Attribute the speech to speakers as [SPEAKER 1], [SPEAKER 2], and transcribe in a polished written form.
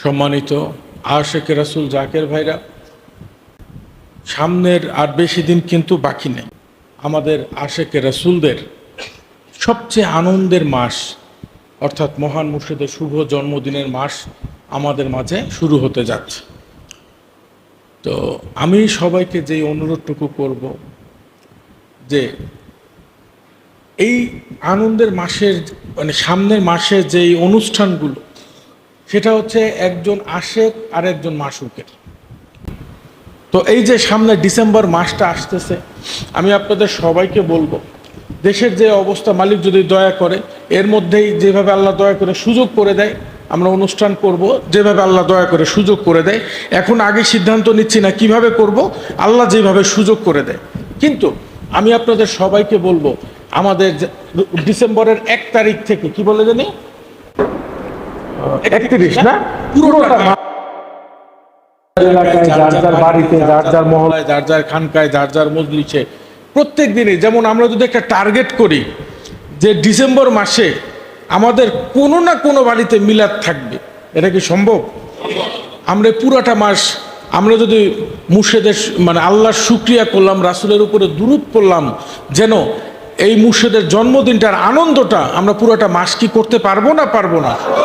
[SPEAKER 1] সম্মানিত আশেকে রাসূল জাকের ভাইরা, সামনের আর বেশি দিন কিন্তু বাকি নেই। আমাদের আশেকে রাসূলদের সবচেয়ে আনন্দের মাস অর্থাৎ মহান মুর্শিদের শুভ জন্মদিনের মাস আমাদের মাঝে শুরু হতে যাচ্ছে। তো আমি সবাইকে যেই অনুরোধটুকু করব যে এই আনন্দের মাসের সামনের মাসে যেই অনুষ্ঠানগুলো, সেটা হচ্ছে একজন আশেক আর একজন মাসুকের। তো এই যে সামনে ডিসেম্বর মাসটা আসতেছে, আমি আপনাদের সবাইকে বলবো, দেশের যে অবস্থা মালিক যদি দয়া করে এর মধ্যেই যেভাবে আল্লাহ দয়া করে সুযোগ করে দেয় আমরা অনুষ্ঠান করব, যেভাবে আল্লাহ দয়া করে সুযোগ করে দেয়। এখন আগে সিদ্ধান্ত নিচ্ছি না কিভাবে করব, আল্লাহ যেভাবে সুযোগ করে দেয়। কিন্তু আমি আপনাদের সবাইকে বলবো, আমাদের ডিসেম্বরের 1 তারিখ থেকে, কি বলে জানি 31 না, পুরোটা এলাকায়, যার যার বাড়িতে, যার যার মহল্লায়, যার যার খানকায়, যার যার মজলিসে প্রত্যেক দিনই, যেমন আমরা যদি একটা টার্গেট করি যে ডিসেম্বর মাসে আমাদের কোনো না কোনো বাড়িতে মিলাদ থাকবে, এটা কি সম্ভব? আমরা পুরাটা মাস আমরা যদি মুর্শিদের আল্লাহর শুকরিয়া করলাম, রাসূলের উপরে দুরূদ পড়লাম, যেন এই মুর্শিদের জন্মদিনটার আনন্দটা আমরা পুরোটা মাস কি করতে পারবো না?